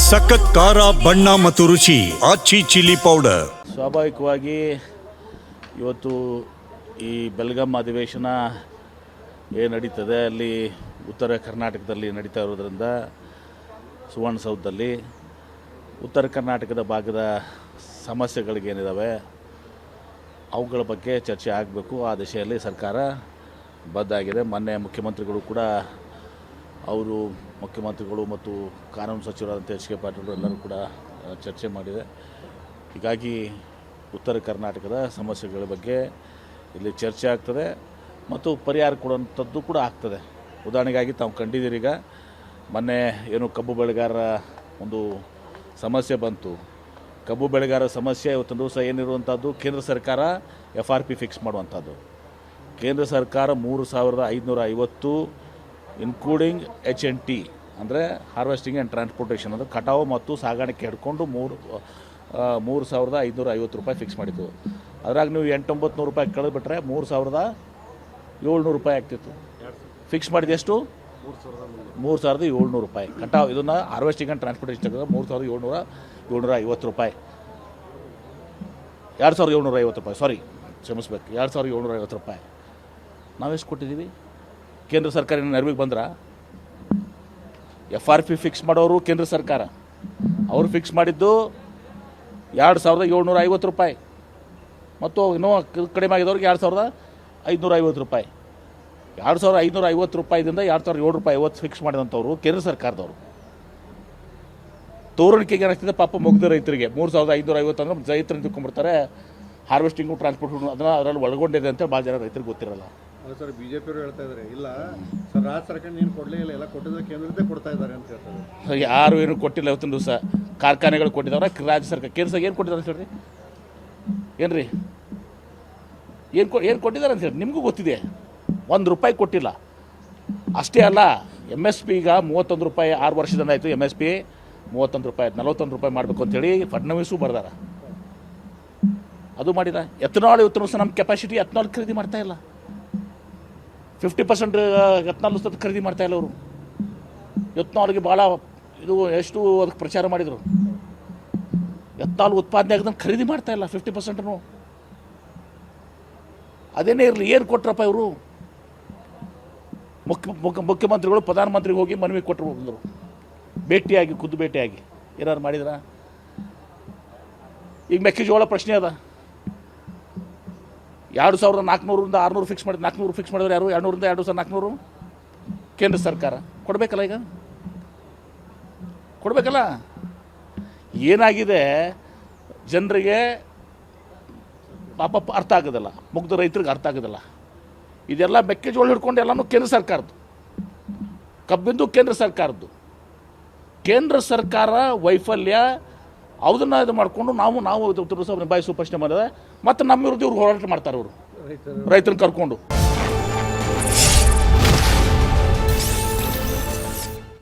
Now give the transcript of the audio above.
ಸಖತ್ ಖಾರ ಬಣ್ಣ ಮತ್ತು ರುಚಿ ಆಚಿ ಚಿಲ್ಲಿ ಪೌಡರ್. ಸ್ವಾಭಾವಿಕವಾಗಿ ಇವತ್ತು ಈ ಬೆಳಗಾಂ ಅಧಿವೇಶನ ಏನು ನಡೀತದೆ ಅಲ್ಲಿ ಉತ್ತರ ಕರ್ನಾಟಕದಲ್ಲಿ ನಡೀತಾ ಇರೋದ್ರಿಂದ ಸುವರ್ಣಸೌಧದಲ್ಲಿ ಉತ್ತರ ಕರ್ನಾಟಕದ ಭಾಗದ ಸಮಸ್ಯೆಗಳಿಗೇನಿದ್ದಾವೆ ಅವುಗಳ ಬಗ್ಗೆ ಚರ್ಚೆ ಆಗಬೇಕು. ಆ ದಿಶೆಯಲ್ಲಿ ಸರ್ಕಾರ ಬದ್ಧಾಗಿದೆ. ಮೊನ್ನೆ ಮುಖ್ಯಮಂತ್ರಿಗಳು ಕೂಡ ಮುಖ್ಯಮಂತ್ರಿಗಳು ಮತ್ತು ಕಾನೂನು ಸಚಿವರಾದಂಥ ಎಚ್ ಕೆ ಪಾಟೀಲ್ ಎಲ್ಲರೂ ಕೂಡ ಚರ್ಚೆ ಮಾಡಿದೆ. ಹೀಗಾಗಿ ಉತ್ತರ ಕರ್ನಾಟಕದ ಸಮಸ್ಯೆಗಳ ಬಗ್ಗೆ ಇಲ್ಲಿ ಚರ್ಚೆ ಆಗ್ತದೆ ಮತ್ತು ಪರಿಹಾರ ಕೊಡುವಂಥದ್ದು ಕೂಡ ಆಗ್ತದೆ. ಉದಾಹರಣೆಗಾಗಿ ತಾವು ಕಂಡಿದ್ದೀರಿ, ಈಗ ಮೊನ್ನೆ ಏನು ಕಬ್ಬು ಬೆಳೆಗಾರರ ಒಂದು ಸಮಸ್ಯೆ ಬಂತು. ಕಬ್ಬು ಬೆಳೆಗಾರರ ಸಮಸ್ಯೆ ಇವತ್ತೊಂದು ದಿವಸ ಏನಿರುವಂಥದ್ದು, ಕೇಂದ್ರ ಸರ್ಕಾರ FRP ಫಿಕ್ಸ್ ಮಾಡುವಂಥದ್ದು. ಕೇಂದ್ರ ಸರ್ಕಾರ 3,550 ಇನ್ಕ್ಲೂಡಿಂಗ್ HNT ಅಂದರೆ ಹಾರ್ವೆಸ್ಟಿಂಗ್ ಆ್ಯಂಡ್ ಟ್ರಾನ್ಸ್ಪೋರ್ಟೇಷನ್ ಅಂದರೆ ಕಟಾವು ಮತ್ತು ಸಾಗಾಣಿಕೆ ಹಿಡ್ಕೊಂಡು 3,550 ರೂಪಾಯಿ ಫಿಕ್ಸ್ ಮಾಡಿತ್ತು. ಅದ್ರಾಗ ನೀವು 800-900 ರೂಪಾಯಿ ಕಳೆದುಬಿಟ್ರೆ 3,700 ರೂಪಾಯಿ ಆಗ್ತಿತ್ತು. ಫಿಕ್ಸ್ ಮಾಡಿದ ಎಷ್ಟು? 3,700 ರೂಪಾಯಿ ಕಟಾವು. ಇದನ್ನು ಹಾರ್ವೆಸ್ಟಿಂಗ್ ಆ್ಯಂಡ್ ಟ್ರಾನ್ಸ್ಪೋರ್ಟೇಷನ್ ತೆಗೆದು 3,750 ರೂಪಾಯಿ. 2,750 ರೂಪಾಯಿ, ಸಾರಿ ಕ್ಷಮಿಸ್ಬೇಕು, 2,750 ರೂಪಾಯಿ. ನಾವೆಷ್ಟು ಕೊಟ್ಟಿದ್ದೀವಿ? ಕೇಂದ್ರ ಸರ್ಕಾರ ನೆರವಿಗೆ ಬಂದ್ರೆ FRP ಫಿಕ್ಸ್ ಮಾಡೋರು ಕೇಂದ್ರ ಸರ್ಕಾರ. ಅವರು ಫಿಕ್ಸ್ ಮಾಡಿದ್ದು 2,750 ರೂಪಾಯಿ ಮತ್ತು ಇನ್ನೂ ಕಡಿಮೆ ಆಗಿದವ್ರಿಗೆ 2,550 ರೂಪಾಯಿ. 2,550 ರೂಪಾಯಿದಿಂದ 2,700 ರೂಪಾಯಿ ಫಿಕ್ಸ್ ಮಾಡಿದಂಥವ್ರು ಕೇಂದ್ರ ಸರ್ಕಾರದವರು. ತೋರಣಿಕೆಗೆ ಏನಾಗ್ತದೆ ಪಾಪ ಮುಗ್ದ ರೈತರಿಗೆ 3,550 ಅಂದ್ರೆ ರೈತರನ್ನು ತಿಳ್ಕೊಂಡ್ಬಿಡ್ತಾರೆ. ಹಾರ್ವೆಸ್ಟಿಂಗು ಟ್ರಾನ್ಸ್ಪೋರ್ಟ್ ಅದರಲ್ಲಿ ಒಳಗೊಂಡಿದೆ ಅಂತ ಭಾಳ ಜನ ರೈತರಿಗೆ ಗೊತ್ತಿರಲ್ಲ. ಸರ್, ಬಿಜೆಪಿಯವರು ಹೇಳ್ತಾ ಇದ್ದಾರೆ, ಇಲ್ಲ ಸರ್ ರಾಜ್ಯ ಸರ್ಕಾರ ಏನು ಕೊಡಲೇ ಇಲ್ಲ, ಎಲ್ಲ ಕೊಟ್ಟಿದ್ರೆ ಕೇಂದ್ರದೇ ಕೊಡ್ತಾ ಇದ್ದಾರೆ ಅಂತ ಹೇಳ್ತಾರೆ. ಯಾರು ಏನು ಕೊಟ್ಟಿಲ್ಲ. ಇವತ್ತಿನ ದಿವಸ ಕಾರ್ಖಾನೆಗಳು ಕೊಟ್ಟಿದ್ದಾರೆ, ರಾಜ್ಯ ಸರ್ಕಾರ ಕೇಂದ್ರ ಸರ್ಕಾರ ಏನು ಕೊಟ್ಟಿದ್ದಾರೆ ಅಂತ ಹೇಳ್ರಿ. ಏನ್ರಿ ಏನು ಕೊಟ್ಟಿದ್ದಾರೆ ಅಂತ ಹೇಳಿ ನಿಮಗೂ ಗೊತ್ತಿದೆ. 1 ರೂಪಾಯಿ ಕೊಟ್ಟಿಲ್ಲ. ಅಷ್ಟೇ ಅಲ್ಲ, MSP ಈಗ 31 ರೂಪಾಯಿ 6 ವರ್ಷದಿಂದ ಆಯಿತು. MSP 31 ರೂಪಾಯಿ 41 ರೂಪಾಯಿ ಮಾಡಬೇಕು ಅಂತೇಳಿ ಫಡ್ನವೀಸು ಬರ್ದಾರ. ಅದು ಮಾಡಿದ. ಎಥನಾಲ್ ಇವತ್ತು ದಿವಸ ನಮ್ಮ ಕೆಪಾಸಿಟಿ ಎಥನಾಲ್ ಖರೀದಿ ಮಾಡ್ತಾ ಇಲ್ಲ. 50% ಎಥನಾಲ್ ಖರೀದಿ ಮಾಡ್ತಾ ಇಲ್ಲ ಅವರು. ಎಥನಾಲ್ಗೆ ಭಾಳ ಇದು ಎಷ್ಟು ಅದಕ್ಕೆ ಪ್ರಚಾರ ಮಾಡಿದರು. ಎಥನಾಲ್ ಉತ್ಪಾದನೆ ಆಗೋದನ್ನು ಖರೀದಿ ಮಾಡ್ತಾ ಇಲ್ಲ 50%. ಅದೇನೇ ಇರಲಿ, ಏನು ಕೊಟ್ರಪ್ಪ ಇವರು? ಮುಖ್ಯಮಂತ್ರಿಗಳು ಪ್ರಧಾನಮಂತ್ರಿಗೆ ಹೋಗಿ ಮನವಿ ಕೊಟ್ಟರು, ಬಂದರು ಭೇಟಿಯಾಗಿ, ಖುದ್ದು ಭೇಟಿಯಾಗಿ. ಏನಾದ್ರು ಮಾಡಿದ್ರ? ಈಗ ಮೆಕ್ಕೆಜೋಳ ಪ್ರಶ್ನೆ ಅದ. 2,400ರಿಂದ 600 ಫಿಕ್ಸ್ ಮಾಡಿ 400 ಫಿಕ್ಸ್ ಮಾಡಿದ್ರೆ ಯಾರು? 200ರಿಂದ 2,400 ಕೇಂದ್ರ ಸರ್ಕಾರ ಕೊಡಬೇಕಲ್ಲ. ಈಗ ಕೊಡಬೇಕಲ್ಲ. ಏನಾಗಿದೆ ಜನರಿಗೆ ಪಾಪ ಅರ್ಥ ಆಗೋದಿಲ್ಲ, ಮುಗ್ಧ ರೈತರಿಗೆ ಅರ್ಥ ಆಗೋದಿಲ್ಲ. ಇದೆಲ್ಲ ಮೆಕ್ಕೆಜೋಳ ಹಿಡ್ಕೊಂಡು ಎಲ್ಲನೂ ಕೇಂದ್ರ ಸರ್ಕಾರದ್ದು, ಕಬ್ಬಿಂದು ಕೇಂದ್ರ ಸರ್ಕಾರದ್ದು. ಕೇಂದ್ರ ಸರ್ಕಾರ ವೈಫಲ್ಯ ಅದನ್ನು ಇದು ಮಾಡಿಕೊಂಡು ನಾವು ನಿಭಾಯಿಸುವ ಪ್ರಶ್ನೆ ಮಾಡಿದೆ. ಮತ್ತು ನಮ್ಮ ವಿರುದ್ಧ ಇವ್ರು ಹೋರಾಟ ಮಾಡ್ತಾರೆ, ಅವರು ರೈತರನ್ನ ಕರ್ಕೊಂಡು.